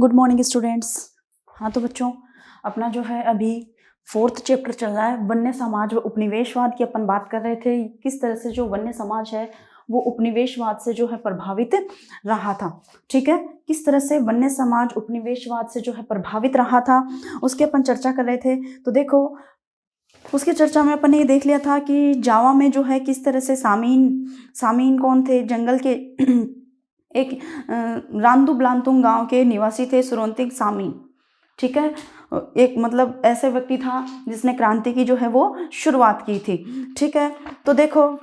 Good morning students. हाँ तो बच्चों, अपना जो है अभी 4th चैप्टर चल रहा है वन्य समाज व उपनिवेशवाद की। अपन बात कर रहे थे किस तरह से जो वन्य समाज है वो उपनिवेशवाद से जो है प्रभावित रहा था। ठीक है, किस तरह से वन्य समाज उपनिवेशवाद से जो है प्रभावित रहा था उसकी अपन चर्चा कर रहे थे। तो देखो, उसकी चर्चा में अपन ने ये देख लिया था कि जावा में जो है किस तरह से सामीन कौन थे, जंगल के एक रांदू ब्लांतुंग गांव के निवासी थे सुरोंतिक सामीन। ठीक है, एक मतलब ऐसे व्यक्ति था जिसने क्रांति की जो है वो शुरुआत की थी। ठीक है, तो देखो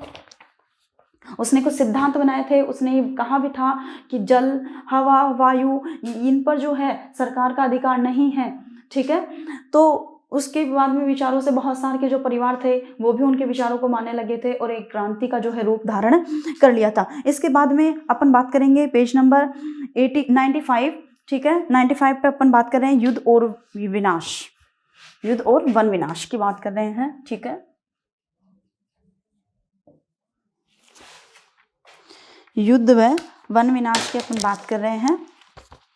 उसने कुछ सिद्धांत बनाए थे। उसने कहा भी था कि जल, हवा, वायु इन पर जो है सरकार का अधिकार नहीं है। ठीक है, तो उसके बाद में विचारों से बहुत सारे के जो परिवार थे वो भी उनके विचारों को मानने लगे थे और एक क्रांति का जो है रूप धारण कर लिया था। इसके बाद में अपन बात करेंगे पेज नंबर 95। ठीक है, 95 पे अपन बात कर रहे हैं युद्ध और विनाश, युद्ध और वन विनाश की बात कर रहे हैं। ठीक है, युद्ध व वन विनाश की अपन बात कर रहे हैं।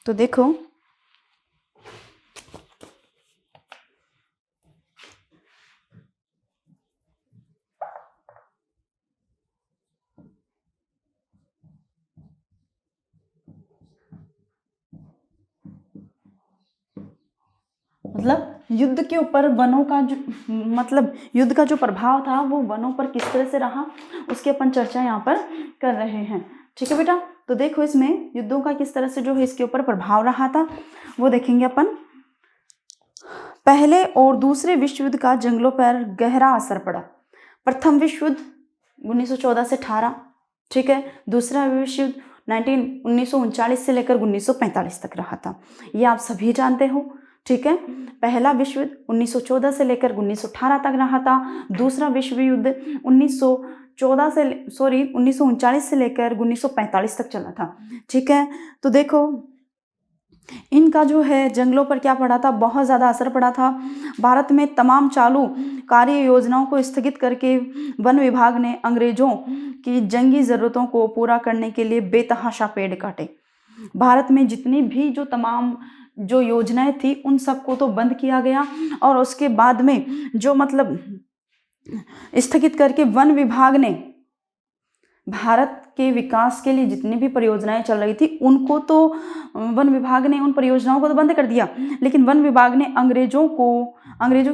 तो देखो, मतलब युद्ध के ऊपर वनों का जो मतलब युद्ध का जो प्रभाव था वो वनों पर किस तरह से रहा उसकी अपन चर्चा यहाँ पर कर रहे हैं। ठीक है बेटा, तो देखो इसमें युद्धों का किस तरह से जो है इसके ऊपर प्रभाव रहा था वो देखेंगे अपन। पहले और दूसरे विश्व युद्ध का जंगलों पर गहरा असर पड़ा। प्रथम विश्व युद्ध 1914 से 18। ठीक है, दूसरा विश्व युद्ध 1939 से लेकर 1945 तक रहा था। ये आप सभी जानते हो। ठीक है, पहला विश्व युद्ध 1914 से लेकर 1918 तक रहा था। दूसरा विश्व युद्ध 1939 से लेकर 1945 तक चला था। ठीक है, तो देखो इनका जो है जंगलों पर क्या पड़ा था, बहुत ज़्यादा असर पड़ा था। भारत में तमाम चालू कार्य योजनाओं को स्थगित करके वन विभाग ने अंग्रेजों की जंगी ज़रूरतों को पूरा करने के लिए बेतहाशा पेड़ काटे। भारत में जितनी भी जो तमाम जो योजनाएं थी उन सबको तो बंद किया गया और उसके बाद में जो मतलब स्थगित करके वन विभाग ने भारत के विकास के लिए जितनी भी परियोजनाएं चल रही थी उनको तो वन विभाग ने उन परियोजनाओं को तो बंद कर दिया, लेकिन वन विभाग ने अंग्रेजों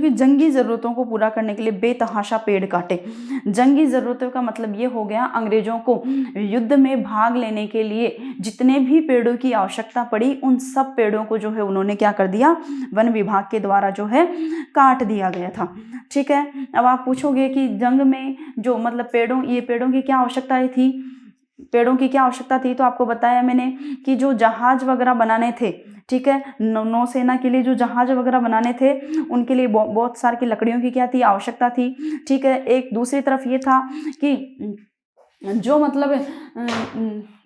की जंगी ज़रूरतों को पूरा करने के लिए बेतहाशा पेड़ काटे। जंगी ज़रूरतों का मतलब ये हो गया अंग्रेजों को युद्ध में भाग लेने के लिए जितने भी पेड़ों की आवश्यकता पड़ी उन सब पेड़ों को जो है उन्होंने क्या कर दिया, वन विभाग के द्वारा जो है काट दिया गया था। ठीक है, अब आप पूछोगे कि जंग में जो मतलब पेड़ों की क्या आवश्यकताएं थी, पेड़ों की क्या आवश्यकता थी, तो आपको बताया मैंने कि जो जहाज वगैरह बनाने थे, ठीक है, नौसेना के लिए जो जहाज वगैरह बनाने थे उनके लिए बहुत सारी की लकड़ियों की क्या थी, आवश्यकता थी। ठीक है, एक दूसरी तरफ ये था कि जो मतलब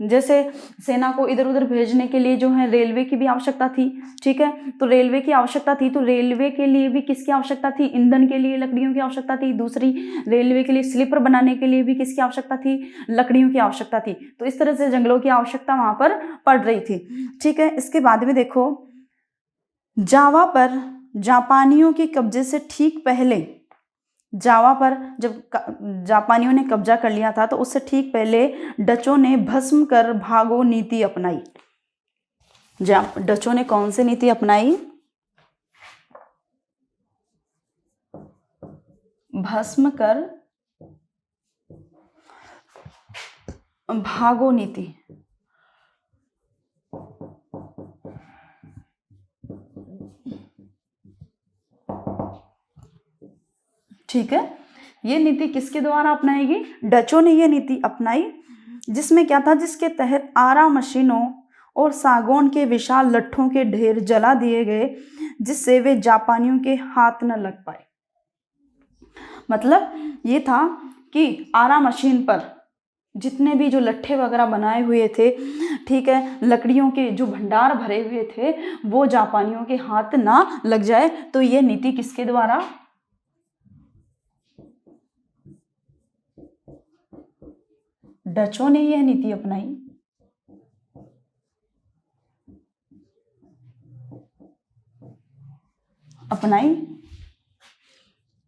जैसे सेना को इधर उधर भेजने के लिए जो है रेलवे की भी आवश्यकता थी। ठीक है, तो रेलवे की आवश्यकता थी, तो रेलवे के लिए भी किसकी आवश्यकता थी, ईंधन के लिए लकड़ियों की आवश्यकता थी। दूसरी, रेलवे के लिए स्लीपर बनाने के लिए भी किसकी आवश्यकता थी, लकड़ियों की आवश्यकता थी। तो इस तरह से जंगलों की आवश्यकता वहां पर पड़ रही थी। ठीक है, इसके बाद में देखो जावा पर जापानियों के कब्जे से ठीक पहले, जावा पर जब जापानियों ने कब्जा कर लिया था तो उससे ठीक पहले डचों ने भस्म कर भागो नीति अपनाई। डचों ने कौन सी नीति अपनाई, भस्म कर भागो नीति। ठीक है, ये नीति किसके द्वारा अपनाएगी, डचों ने ये नीति अपनाई, जिसमें क्या था, जिसके तहत आरा मशीनों और सागौन के विशाल लट्ठों के ढेर जला दिए गए जिससे वे जापानियों के हाथ न लग पाए। मतलब ये था कि आरा मशीन पर जितने भी जो लट्ठे वगैरह बनाए हुए थे, ठीक है, लकड़ियों के जो भंडार भरे हुए थे वो जापानियों के हाथ ना लग जाए। तो ये नीति किसके द्वारा, डचों ने यह नीति अपनाई। अपनाई।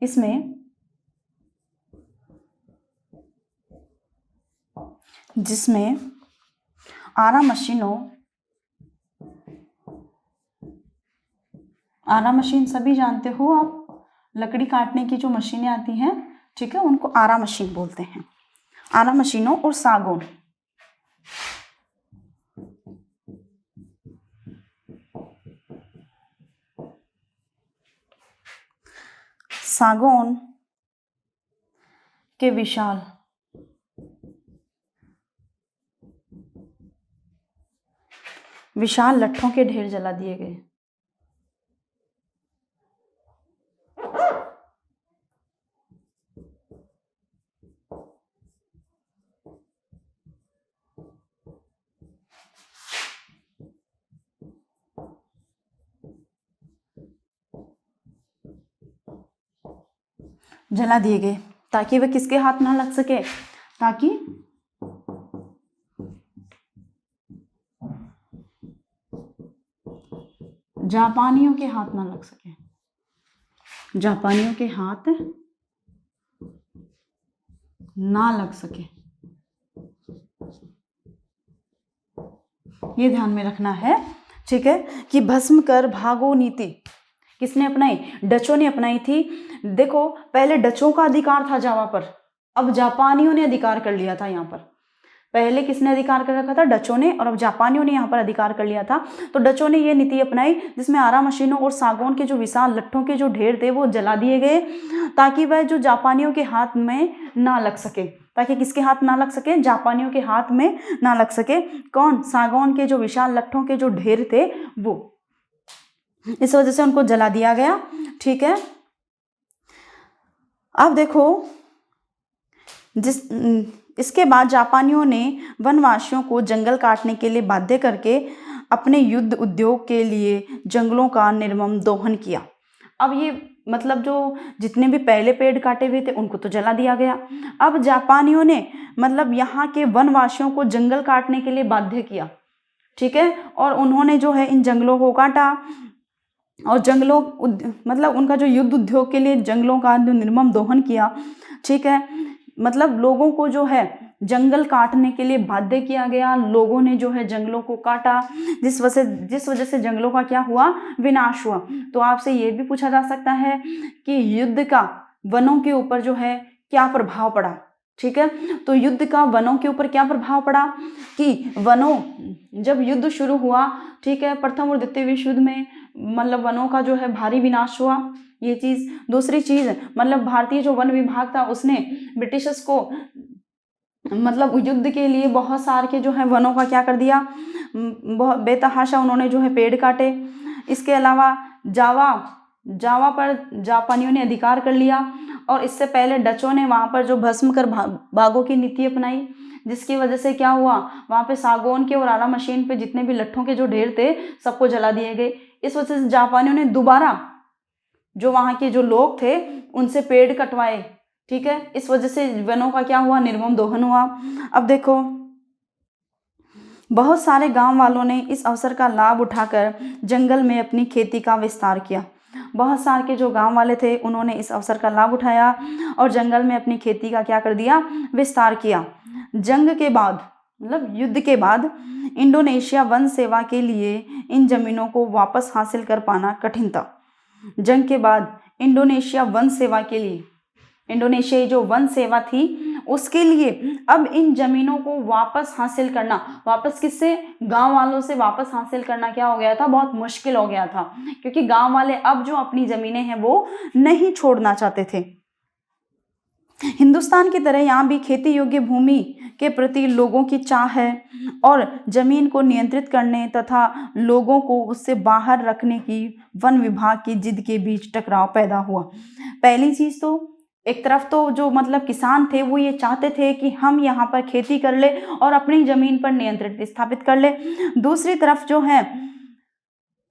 इसमें जिसमें आरा मशीन सभी जानते हो आप, लकड़ी काटने की जो मशीनें आती हैं, ठीक है, उनको आरा मशीन बोलते हैं। आरा मशीनों और सागौन, सागौन के विशाल लट्ठों के ढेर जला दिए गए। जला दिए गए ताकि वह किसके हाथ ना लग सके, ताकि जापानियों के हाथ ना लग सके, जापानियों के हाथ ना लग सके। ये ध्यान में रखना है, ठीक है, कि भस्म कर भागो नीति किसने अपनाई? डचों ने अपनाई थी। देखो, पहले डचों का अधिकार था जावा पर, अब जापानियों ने अधिकार कर लिया था यहाँ पर। पहले किसने अधिकार कर रखा था? डचों ने, और अब जापानियों ने यहाँ पर अधिकार कर लिया था। तो डचों ने ये नीति अपनाई जिसमें आरा मशीनों और सागौन के जो विशाल लट्ठों के जो ढेर थे वो जला दिए गए, ताकि वह जो जापानियों के हाथ में ना लग सके। ताकि किसके हाथ ना लग सके? जापानियों के हाथ में ना लग सके। कौन? सागौन के जो विशाल लट्ठों के जो ढेर थे वो, इस वजह से उनको जला दिया गया, ठीक है। अब देखो, इसके बाद जापानियों ने वनवासियों को जंगल काटने के लिए बाध्य करके अपने युद्ध उद्योग के लिए जंगलों का निर्मम दोहन किया। अब ये मतलब जो जितने भी पहले पेड़ काटे हुए थे उनको तो जला दिया गया। अब जापानियों ने मतलब यहाँ के वनवासियों को जंगल काटने के लिए बाध्य किया, ठीक है, और उन्होंने जो है इन जंगलों को काटा और जंगलों मतलब उनका जो युद्ध उद्योग के लिए जंगलों का जो निर्मम दोहन किया, ठीक है, मतलब लोगों को जो है जंगल काटने के लिए बाध्य किया गया। लोगों ने जो है जंगलों को काटा, जिस वजह से जंगलों का क्या हुआ? विनाश हुआ। तो आपसे ये भी पूछा जा सकता है कि युद्ध का वनों के ऊपर जो है क्या प्रभाव पड़ा, ठीक है। तो युद्ध का वनों के ऊपर क्या प्रभाव पड़ा कि वनों, जब युद्ध शुरू हुआ, ठीक है, प्रथम और द्वितीय विश्व युद्ध में मतलब वनों का जो है भारी विनाश हुआ, ये चीज। दूसरी चीज मतलब भारतीय जो वन विभाग था उसने ब्रिटिशर्स को मतलब युद्ध के लिए बहुत सारे के जो है वनों का क्या कर दिया? बहुत बेतहाशा उन्होंने जो है पेड़ काटे। इसके अलावा जावा पर जापानियों ने अधिकार कर लिया, और इससे पहले डचों ने वहाँ पर जो भस्म कर भागो की नीति अपनाई, जिसकी वजह से क्या हुआ? वहाँ पे सागौन के और आरा मशीन पे जितने भी लट्ठों के जो ढेर थे सबको जला दिए गए। इस वजह से जापानियों ने दोबारा जो वहाँ के जो लोग थे उनसे पेड़ कटवाए, ठीक है। इस वजह से वनों का क्या हुआ? निर्मम दोहन हुआ। अब देखो, बहुत सारे गांव वालों ने इस अवसर का लाभ उठाकर जंगल में अपनी खेती का विस्तार किया। बहुत सारे के जो गांव वाले थे उन्होंने इस अवसर का लाभ उठाया और जंगल में अपनी खेती का क्या कर दिया? विस्तार किया। जंग के बाद मतलब युद्ध के बाद इंडोनेशिया वन सेवा के लिए इन जमीनों को वापस हासिल कर पाना कठिन था। जंग के बाद इंडोनेशिया वन सेवा के लिए, इंडोनेशिया जो वन सेवा थी उसके लिए अब इन जमीनों को वापस हासिल करना, वापस किससे? गांव वालों से वापस हासिल करना क्या हो गया था? बहुत मुश्किल हो गया था, क्योंकि गांव वाले अब जो अपनी जमीनें हैं वो नहीं छोड़ना चाहते थे। हिंदुस्तान की तरह यहाँ भी खेती योग्य भूमि के प्रति लोगों की चाह है और जमीन को नियंत्रित करने तथा लोगों को उससे बाहर रखने की वन विभाग की जिद के बीच टकराव पैदा हुआ। पहली चीज तो एक तरफ तो जो मतलब किसान थे वो ये चाहते थे कि हम यहाँ पर खेती कर ले और अपनी जमीन पर नियंत्रण स्थापित कर ले। दूसरी तरफ जो है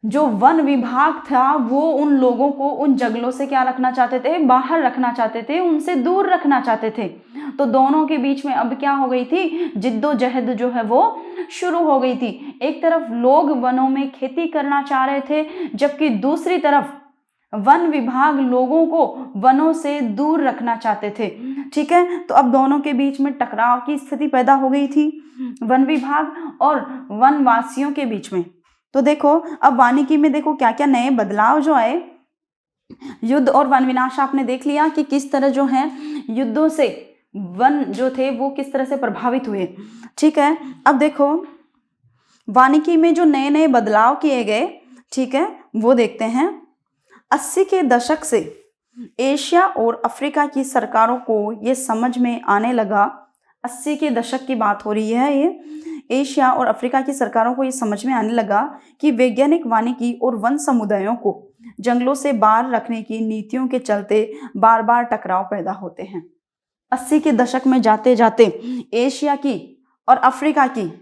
जो वन विभाग था वो उन लोगों को उन जंगलों से क्या रखना चाहते थे? बाहर रखना चाहते थे, उनसे दूर रखना चाहते थे। तो दोनों के बीच में अब क्या हो गई थी? जिद्दोजहद जो है वो शुरू हो गई थी। एक तरफ लोग वनों में खेती करना चाह रहे थे, जबकि दूसरी तरफ वन विभाग लोगों को वनों से दूर रखना चाहते थे। ठीक है, तो अब दोनों के बीच में टकराव की स्थिति पैदा हो गई थी, वन विभाग और वनवासियों के बीच में। तो देखो अब वानिकी में देखो क्या क्या नए बदलाव जो आए। युद्ध और वन विनाश आपने देख लिया कि किस तरह जो है युद्धों से वन जो थे वो किस तरह से प्रभावित हुए। ठीक है, अब देखो वानिकी में जो नए नए बदलाव किए गए, ठीक है, वो देखते हैं। 80 के दशक से एशिया और अफ्रीका की सरकारों को ये समझ में आने लगा, 80 के दशक की बात हो रही है, ये एशिया और अफ्रीका की सरकारों को ये समझ में आने लगा कि वैज्ञानिक वानिकी और वन समुदायों को जंगलों से बाहर रखने की नीतियों के चलते बार बार टकराव पैदा होते हैं। 80 के दशक में जाते जाते एशिया की और अफ्रीका की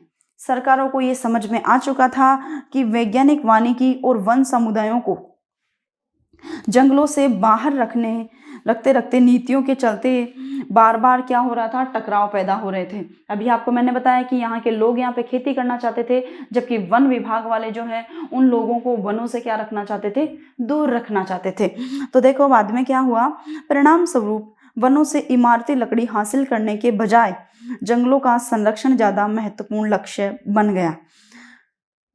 सरकारों को ये समझ में आ चुका था कि वैज्ञानिक वानिकी और वन समुदायों को जंगलों से बाहर रखते रखते नीतियों के चलते बार बार क्या हो रहा था, टकराव पैदा हो रहे थे। अभी आपको मैंने बताया कि यहाँ के लोग यहाँ पे खेती करना चाहते थे, जबकि वन विभाग वाले जो है उन लोगों को वनों से क्या रखना चाहते थे, दूर रखना चाहते थे। तो देखो बाद में क्या हुआ, परिणाम स्वरूप वनों से इमारती लकड़ी हासिल करने के बजाय जंगलों का संरक्षण ज्यादा महत्वपूर्ण लक्ष्य बन गया।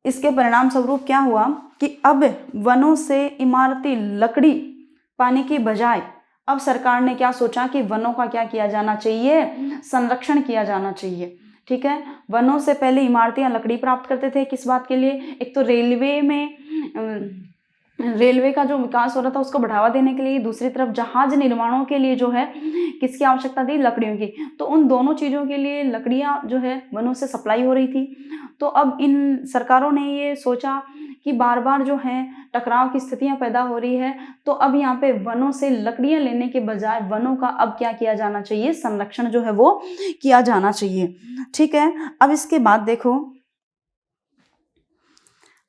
इसके परिणाम स्वरूप क्या हुआ कि अब वनों से इमारती लकड़ी पाने के बजाय अब सरकार ने क्या सोचा कि वनों का क्या किया जाना चाहिए, संरक्षण किया जाना चाहिए। ठीक है, वनों से पहले इमारतें लकड़ी प्राप्त करते थे, किस बात के लिए, एक तो रेलवे का जो विकास हो रहा था उसको बढ़ावा देने के लिए, दूसरी तरफ जहाज निर्माणों के लिए जो है किसकी आवश्यकता थी, लकड़ियों की। तो उन दोनों चीज़ों के लिए लकड़ियाँ जो है वनों से सप्लाई हो रही थी। तो अब इन सरकारों ने ये सोचा कि बार बार जो है टकराव की स्थितियां पैदा हो रही है, तो अब यहाँ पे वनों से लकड़ियां लेने के बजाय वनों का अब क्या किया जाना चाहिए, संरक्षण जो है वो किया जाना चाहिए। ठीक है, अब इसके बाद देखो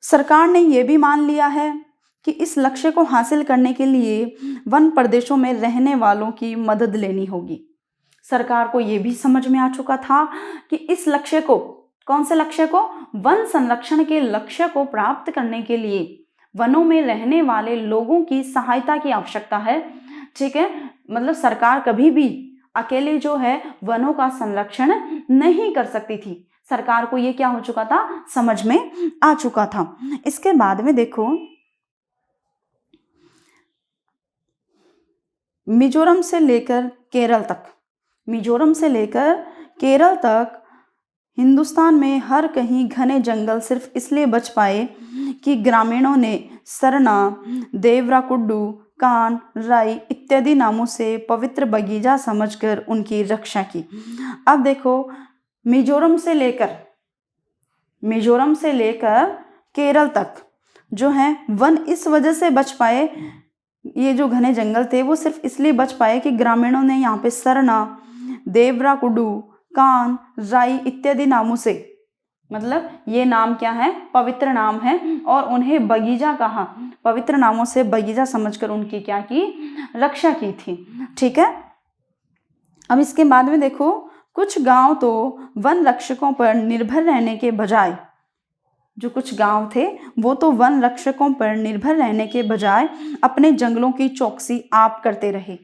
सरकार ने ये भी मान लिया है कि इस लक्ष्य को हासिल करने के लिए वन प्रदेशों में रहने वालों की मदद लेनी होगी। सरकार को ये भी समझ में आ चुका था कि इस लक्ष्य को, कौन से लक्ष्य को, वन संरक्षण के लक्ष्य को प्राप्त करने के लिए वनों में रहने वाले लोगों की सहायता की आवश्यकता है। ठीक है, मतलब सरकार कभी भी अकेले जो है वनों का संरक्षण नहीं कर सकती थी। सरकार को ये क्या हो चुका था, समझ में आ चुका था। इसके बाद में देखो मिजोरम से लेकर केरल तक हिंदुस्तान में हर कहीं घने जंगल सिर्फ इसलिए बच पाए कि ग्रामीणों ने सरना, देवराकुड्डू, कान, राई इत्यादि नामों से पवित्र बगीचा समझकर उनकी रक्षा की। अब देखो मिजोरम से लेकर केरल तक जो है वन इस वजह से बच पाए, ये जो घने जंगल थे वो सिर्फ इसलिए बच पाए कि ग्रामीणों ने यहाँ पे सरना, देवराकुडू, कान, राई इत्यादि नामों से, मतलब ये नाम क्या है, पवित्र नाम है, और उन्हें बगीचा कहा, पवित्र नामों से बगीचा समझकर उनकी क्या की, रक्षा की थी। ठीक है, अब इसके बाद में देखो कुछ गांव तो वन रक्षकों पर निर्भर रहने के बजाय, जो कुछ गांव थे वो तो वन रक्षकों पर निर्भर रहने के बजाय अपने जंगलों की चौकसी आप करते रहे।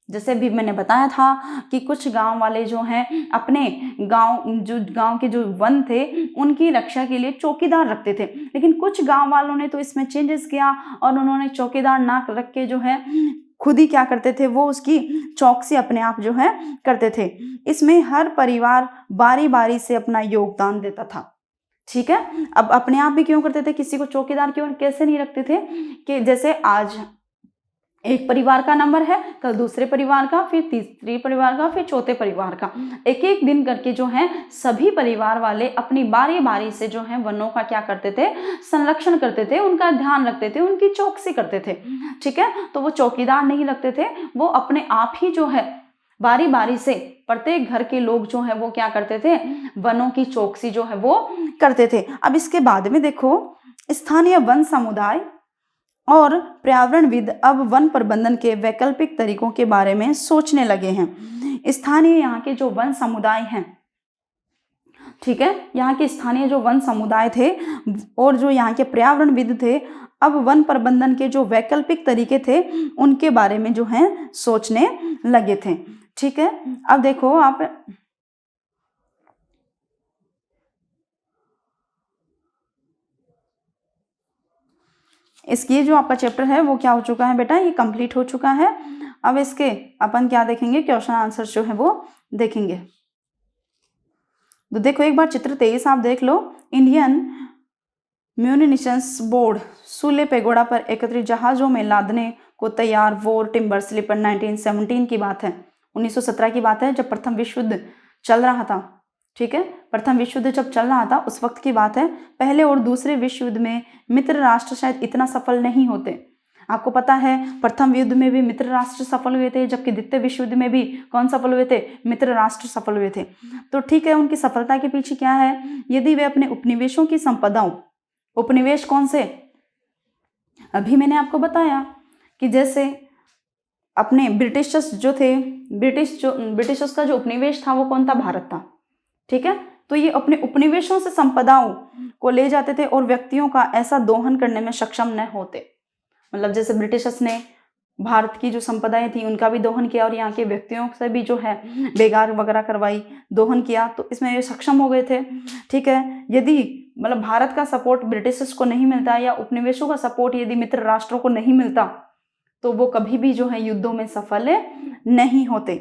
जैसे भी मैंने बताया था कि कुछ गांव वाले जो हैं अपने गांव के जो वन थे उनकी रक्षा के लिए चौकीदार रखते थे, लेकिन कुछ गांव वालों ने तो इसमें चेंजेस किया और उन्होंने चौकीदार ना रख के जो है खुद ही क्या करते थे, वो उसकी चौकसी अपने आप जो है करते थे। इसमें हर परिवार बारी बारी से अपना योगदान देता था। ठीक है, अब अपने आप भी क्यों करते थे, किसी को चौकीदार क्यों कैसे नहीं रखते थे कि जैसे आज एक परिवार का नंबर है, कल दूसरे परिवार का, फिर तीसरे परिवार का, फिर चौथे परिवार का, एक एक दिन करके जो है सभी परिवार वाले अपनी बारी बारी से जो है वनों का क्या करते थे, संरक्षण करते थे, उनका ध्यान रखते थे, उनकी चौकसी करते थे। ठीक है, तो वो चौकीदार नहीं रखते थे, वो अपने आप ही जो है बारी बारी से प्रत्येक घर के लोग जो है वो क्या करते थे, वनों की चौकसी जो है वो करते थे। अब इसके बाद में देखो स्थानीय वन समुदाय और पर्यावरणविद अब वन प्रबंधन के वैकल्पिक तरीकों के बारे में सोचने लगे हैं। स्थानीय यहाँ के जो वन समुदाय हैं ठीक है। यहाँ के स्थानीय जो वन समुदाय थे और जो यहाँ के पर्यावरणविद थे, अब वन प्रबंधन के जो वैकल्पिक तरीके थे उनके बारे में जो है सोचने लगे थे। ठीक है। अब देखो आप इसकी जो आपका चैप्टर है वो क्या हो चुका है बेटा, ये कंप्लीट हो चुका है। अब इसके अपन क्या देखेंगे, क्वेश्चन आंसर जो है वो देखेंगे। तो देखो एक बार चित्र 23 आप देख लो। Indian Munitions Board Sule Pagoda पर एकत्रित जहाजों में लादने को तैयार वॉर टिम्बर स्लीपर 1917 की बात है, 1917 की बात है, जब प्रथम विश्व युद्ध चल रहा था। ठीक है, प्रथम विश्व युद्ध जब चल रहा था उस वक्त की बात है। पहले और दूसरे विश्व युद्ध में मित्र राष्ट्र शायद इतना सफल नहीं होते। आपको पता है प्रथम युद्ध में भी मित्र राष्ट्र सफल हुए थे, जबकि द्वितीय विश्व युद्ध में भी कौन सफल हुए थे, मित्र राष्ट्र सफल हुए थे। तो ठीक है, उनकी सफलता के पीछे क्या है, यदि वे अपने उपनिवेशों की संपदाओं, उपनिवेश कौन से, अभी मैंने आपको बताया कि जैसे अपने ब्रिटिशर्स जो थे, ब्रिटिशर्स का जो उपनिवेश था वो कौन था, भारत था। ठीक है, तो ये अपने उपनिवेशों से संपदाओं को ले जाते थे और व्यक्तियों का ऐसा दोहन करने में सक्षम न होते। मतलब जैसे ब्रिटिशर्स ने भारत की जो संपदाएं थी उनका भी दोहन किया और यहाँ के व्यक्तियों से भी जो है बेगार वगैरह करवाई, दोहन किया, तो इसमें ये सक्षम हो गए थे। ठीक है, यदि मतलब भारत का सपोर्ट ब्रिटिशर्स को नहीं मिलता या उपनिवेशों का सपोर्ट यदि मित्र राष्ट्रों को नहीं मिलता तो वो कभी भी जो है युद्धों में सफल नहीं होते।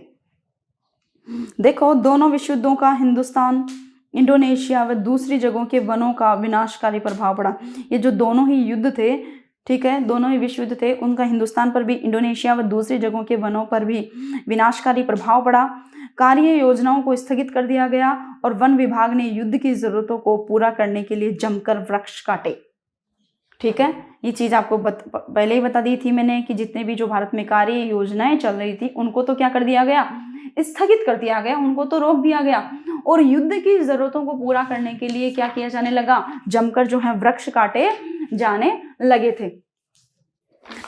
देखो दोनों विश्व युद्धों का हिंदुस्तान, इंडोनेशिया व दूसरी जगहों के वनों का विनाशकारी प्रभाव पड़ा। ये जो दोनों ही युद्ध थे, ठीक है, दोनों ही विश्व युद्ध थे, उनका हिंदुस्तान पर भी, इंडोनेशिया व दूसरी जगहों के वनों पर भी विनाशकारी प्रभाव पड़ा। कार्य योजनाओं को स्थगित कर दिया गया और वन विभाग ने युद्ध की जरूरतों को पूरा करने के लिए जमकर वृक्ष काटे। ठीक है, ये चीज आपको पहले ही बता दी थी मैंने कि जितने भी जो भारत में कार्य योजनाएं चल रही थी उनको तो क्या कर दिया गया, स्थगित कर दिया गया, उनको तो रोक दिया गया और युद्ध की जरूरतों को पूरा करने के लिए क्या किया जाने लगा, जमकर जो है वृक्ष काटे जाने लगे थे।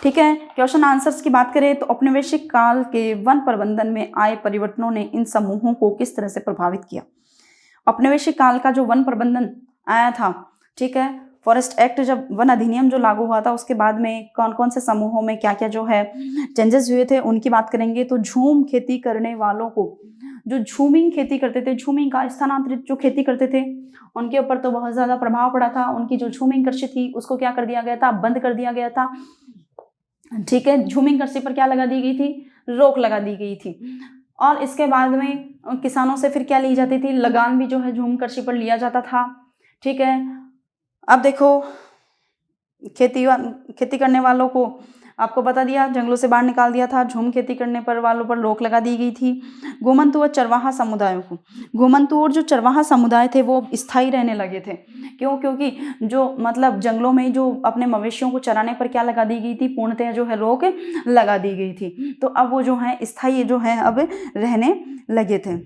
ठीक है, क्वेश्चन आंसर्स की बात करें तो औपनिवेशिक काल के वन प्रबंधन में आए परिवर्तनों ने इन समूहों को किस तरह से प्रभावित किया। औपनिवेशिक काल का जो वन प्रबंधन आया था, ठीक है, फॉरेस्ट एक्ट जब वन अधिनियम जो लागू हुआ था उसके बाद में कौन कौन से समूहों में क्या क्या जो है चेंजेस हुए थे उनकी बात करेंगे। तो झूम खेती करने वालों को, जो झूमिंग खेती करते थे, झूमिंग का स्थानांतरित जो खेती करते थे उनके ऊपर तो बहुत ज्यादा प्रभाव पड़ा था। उनकी जो झूमिंग कृषि थी उसको क्या कर दिया गया था, बंद कर दिया गया था। ठीक है, झूमिंग कृषि पर क्या लगा दी गई थी, रोक लगा दी गई थी। और इसके बाद में किसानों से फिर क्या ली जाती थी, लगान भी जो है झूम कृषि पर लिया जाता था। ठीक है, अब देखो खेती करने वालों को आपको बता दिया, जंगलों से बाहर निकाल दिया था, झूम खेती करने पर वालों पर रोक लगा दी गई थी। गोमंतु और चरवाहा समुदायों को, गोमंतु और जो चरवाहा समुदाय थे वो स्थायी रहने लगे थे। क्यों, क्योंकि जो मतलब जंगलों में जो अपने मवेशियों को चराने पर क्या लगा दी गई थी, पूर्णतः जो है रोक लगा दी गई थी। तो अब वो जो है स्थायी जो है अब रहने लगे थे।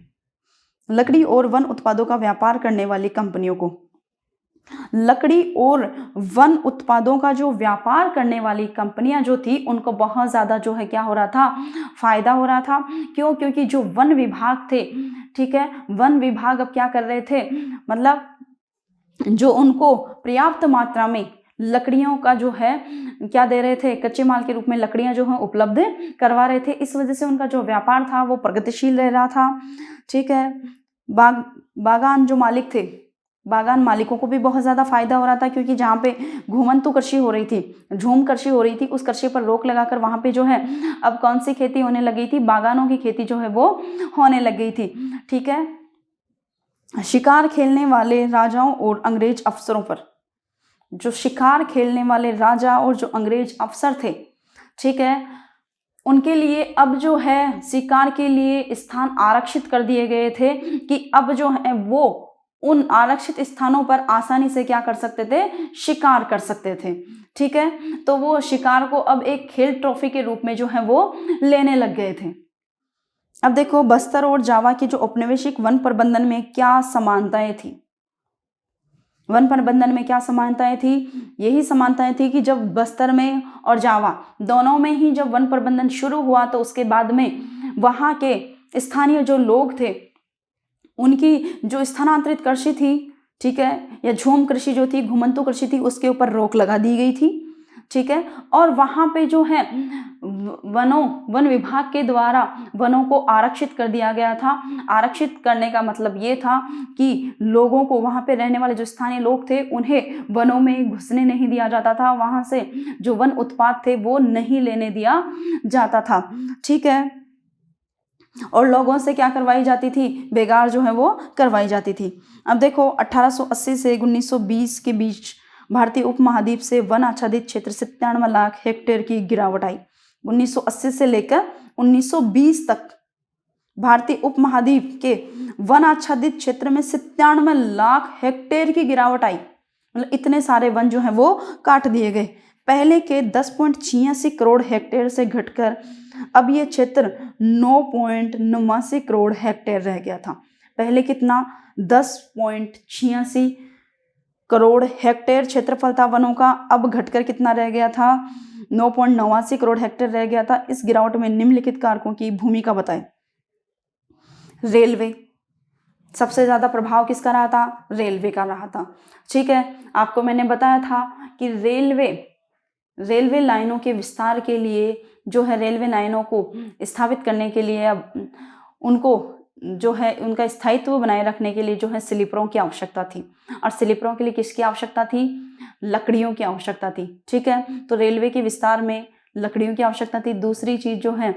लकड़ी और वन उत्पादों का व्यापार करने वाली कंपनियों को, लकड़ी और वन उत्पादों का जो व्यापार करने वाली कंपनियां जो थी उनको बहुत ज्यादा जो है क्या हो रहा था, फायदा हो रहा था। क्यों, क्योंकि जो वन विभाग थे, ठीक है, वन विभाग अब क्या कर रहे थे, मतलब जो उनको पर्याप्त मात्रा में लकड़ियों का जो है क्या दे रहे थे, कच्चे माल के रूप में लकड़ियां जो है उपलब्ध करवा रहे थे। इस वजह से उनका जो व्यापार था वो प्रगतिशील रह रहा था। ठीक है, बागान जो मालिक थे, बागान मालिकों को भी बहुत ज़्यादा फायदा हो रहा था, क्योंकि जहाँ पे घूमंतु कृषि हो रही थी, झूम कृषि हो रही थी, उस कृषि पर रोक लगाकर वहाँ पे जो है अब कौन सी खेती होने लगी थी, बागानों की खेती जो है वो होने लग गई थी। ठीक है, शिकार खेलने वाले राजाओं और अंग्रेज अफसरों पर, जो शिकार खेलने वाले राजा और जो अंग्रेज अफसर थे, ठीक है, उनके लिए अब जो है शिकार के लिए स्थान आरक्षित कर दिए गए थे कि अब जो है वो उन आरक्षित स्थानों पर आसानी से क्या कर सकते थे, शिकार कर सकते थे। ठीक है, तो वो शिकार को अब एक खेल ट्रॉफी के रूप में जो है वो लेने लग गए थे। अब देखो बस्तर और जावा के जो औपनिवेशिक वन प्रबंधन में क्या समानताएं थी, वन प्रबंधन में क्या समानताएं थी, यही समानताएं थी कि जब बस्तर में और जावा दोनों में ही जब वन प्रबंधन शुरू हुआ तो उसके बाद में वहां के स्थानीय जो लोग थे उनकी जो स्थानांतरित कृषि थी, ठीक है, या झूम कृषि जो थी, घुमंतु कृषि थी, उसके ऊपर रोक लगा दी गई थी, ठीक है। और वहां पे जो है वन विभाग के द्वारा वनों को आरक्षित कर दिया गया था। आरक्षित करने का मतलब ये था कि लोगों को, वहां पे रहने वाले जो स्थानीय लोग थे, उन्हें वनों में घुसने नहीं दिया जाता था, वहां से जो वन उत्पाद थे वो नहीं लेने दिया जाता था, ठीक है। और लोगों से क्या करवाई जाती थी, बेगार जो है वो करवाई जाती थी। अब देखो 1880 से 1920 के बीच भारतीय उपमहाद्वीप से वन आच्छादित क्षेत्र 97 लाख हेक्टेयर की गिरावट आई। 1980 से लेकर 1920 तक भारतीय उपमहाद्वीप के वन आच्छादित क्षेत्र में 97 लाख हेक्टेयर की गिरावट आई। मतलब इतने सारे वन जो है वो काट दिए गए। पहले के 10.86 करोड़ हेक्टेयर से घटकर अब ये क्षेत्र 9.89 करोड़ हेक्टेयर रह गया था। पहले कितना, 10.86 करोड़ हेक्टेयर क्षेत्रफल था वनों का, अब घटकर कितना रह गया था, 9.89 करोड़ हेक्टेयर रह गया था। इस गिरावट में निम्नलिखित कारकों की भूमिका बताएं। रेलवे, सबसे ज्यादा प्रभाव किसका रहा था, रेलवे का रहा था, ठीक है। आपको मैंने बताया था कि रेलवे लाइनों के विस्तार के लिए जो है, रेलवे लाइनों को स्थापित करने के लिए, अब उनको जो है उनका स्थायित्व बनाए रखने के लिए जो है स्लीपरों की आवश्यकता थी। और स्लीपरों के लिए किसकी आवश्यकता थी, लकड़ियों की आवश्यकता थी, ठीक है। तो रेलवे के विस्तार में लकड़ियों की आवश्यकता थी। दूसरी चीज जो है,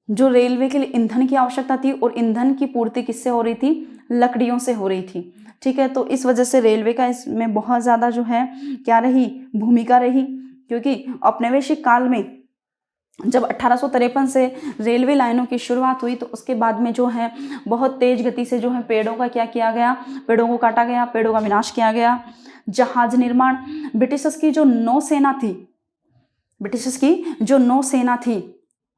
जो रेलवे के लिए ईंधन की आवश्यकता थी, और ईंधन की पूर्ति किससे हो रही थी, लकड़ियों से हो रही थी, ठीक है। तो इस वजह से रेलवे का इसमें बहुत ज्यादा जो है क्या रही, भूमिका रही। क्योंकि औपनिवेशिक काल में जब 1853 से रेलवे लाइनों की शुरुआत हुई, तो उसके बाद में जो है बहुत तेज गति से जो है पेड़ों का क्या किया गया, पेड़ों को काटा गया, पेड़ों का विनाश किया गया। जहाज निर्माण, ब्रिटिशर्स की जो नौसेना थी,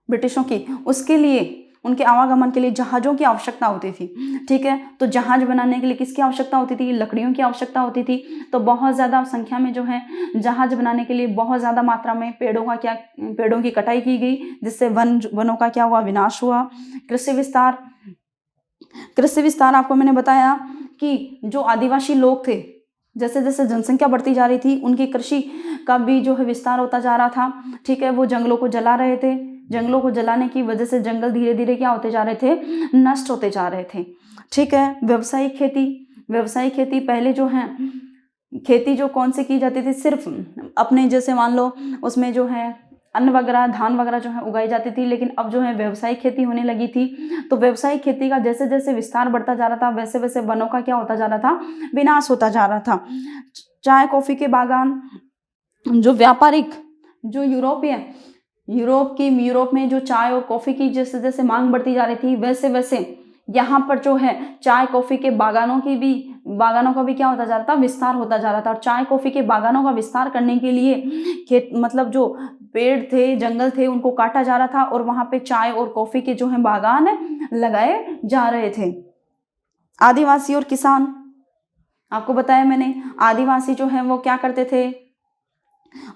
ब्रिटिशों की, उसके लिए, उनके आवागमन के लिए जहाजों की आवश्यकता होती थी, ठीक है। तो जहाज बनाने के लिए किसकी आवश्यकता होती थी, लकड़ियों की आवश्यकता होती थी। तो बहुत ज़्यादा संख्या में जो है जहाज बनाने के लिए बहुत ज़्यादा मात्रा में पेड़ों की कटाई की गई, जिससे वनों का क्या हुआ, विनाश हुआ। कृषि विस्तार आपको मैंने बताया कि जो आदिवासी लोग थे, जैसे जैसे जनसंख्या बढ़ती जा रही थी, उनकी कृषि का भी जो है विस्तार होता जा रहा था, ठीक है। वो जंगलों को जला रहे थे, जंगलों को जलाने की वजह से जंगल धीरे धीरे क्या होते जा रहे थे, नष्ट होते जा रहे थे, ठीक है। व्यावसायिक खेती, पहले जो है खेती जो कौन सी की जाती थी, सिर्फ अपने जैसे मान लो उसमें जो है अन्न वगैरह, धान वगैरह जो है उगाई जाती थी। लेकिन अब जो है व्यावसायिक खेती होने लगी थी। तो व्यावसायिक खेती का जैसे जैसे विस्तार बढ़ता जा रहा था, वैसे वैसे वनों का क्या होता जा रहा था, विनाश होता जा रहा था। चाय कॉफी के बागान, जो व्यापारिक, जो यूरोप में जो चाय और कॉफी की जैसे जैसे मांग बढ़ती जा रही थी, वैसे वैसे यहाँ पर जो है चाय कॉफी के बागानों का भी क्या होता जा रहा था, विस्तार होता जा रहा था। और चाय कॉफी के बागानों का विस्तार करने के लिए मतलब जो पेड़ थे, जंगल थे, उनको काटा जा रहा था, और वहां पे चाय और कॉफी के जो है बागान लगाए जा रहे थे। आदिवासी और किसान, आपको बताया मैंने, आदिवासी जो है वो क्या करते थे,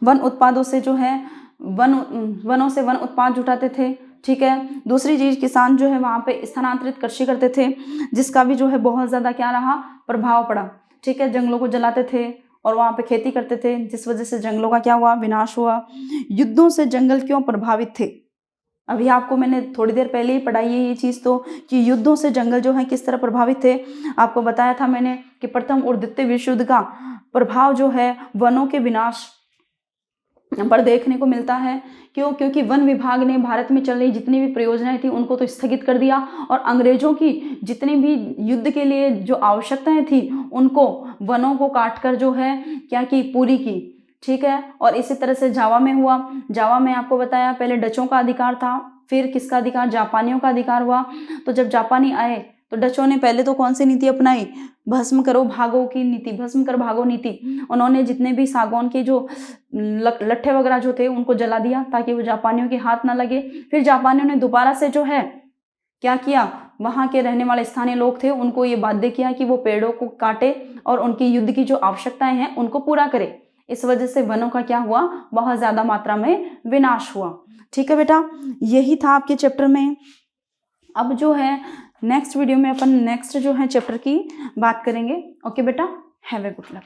वन उत्पादों से जो है वनों से वन उत्पाद जुटाते थे, ठीक है। दूसरी चीज, किसान जो है वहां पे स्थानांतरित कृषि करते थे, जिसका भी जो है बहुत ज्यादा क्या रहा, प्रभाव पड़ा, ठीक है। जंगलों को जलाते थे और वहां पे खेती करते थे, जिस वजह से जंगलों का क्या हुआ, विनाश हुआ। युद्धों से जंगल क्यों प्रभावित थे, अभी आपको मैंने थोड़ी देर पहले ही पढ़ाई है ये चीज, तो कि युद्धों से जंगल जो है किस तरह प्रभावित थे। आपको बताया था मैंने कि प्रथम और द्वितीय विश्व युद्ध का प्रभाव जो है वनों के विनाश पर देखने को मिलता है। क्यों, क्योंकि वन विभाग ने भारत में चल रही जितनी भी परियोजनाएं थी उनको तो स्थगित कर दिया, और अंग्रेजों की जितनी भी युद्ध के लिए जो आवश्यकताएं थी उनको वनों को काटकर जो है क्या की, पूरी की, ठीक है। और इसी तरह से जावा में हुआ। जावा में आपको बताया पहले डचों का अधिकार था, फिर किसका अधिकार, जापानियों का अधिकार हुआ। तो जब जापानी आए तो डचों ने पहले तो कौन सी नीति अपनाई, भस्म करो भागो की नीति, भस्म कर भागो नीति। उन्होंने जितने भी सागौन के जो लट्ठे वगैरह जो थे उनको जला दिया ताकि वो जापानियों के हाथ ना लगे। फिर जापानियों ने दोबारा से जो है क्या किया, वहां के रहने वाले स्थानीय लोग थे उनको ये बाध्य किया कि वो पेड़ों को काटे और उनकी युद्ध की जो आवश्यकताएं हैं उनको पूरा करे। इस वजह से वनों का क्या हुआ, बहुत ज्यादा मात्रा में विनाश हुआ, ठीक है बेटा। यही था आपके चैप्टर में। अब जो है नेक्स्ट वीडियो में अपन नेक्स्ट जो है चैप्टर की बात करेंगे। ओके बेटा, हैव ए गुड लक।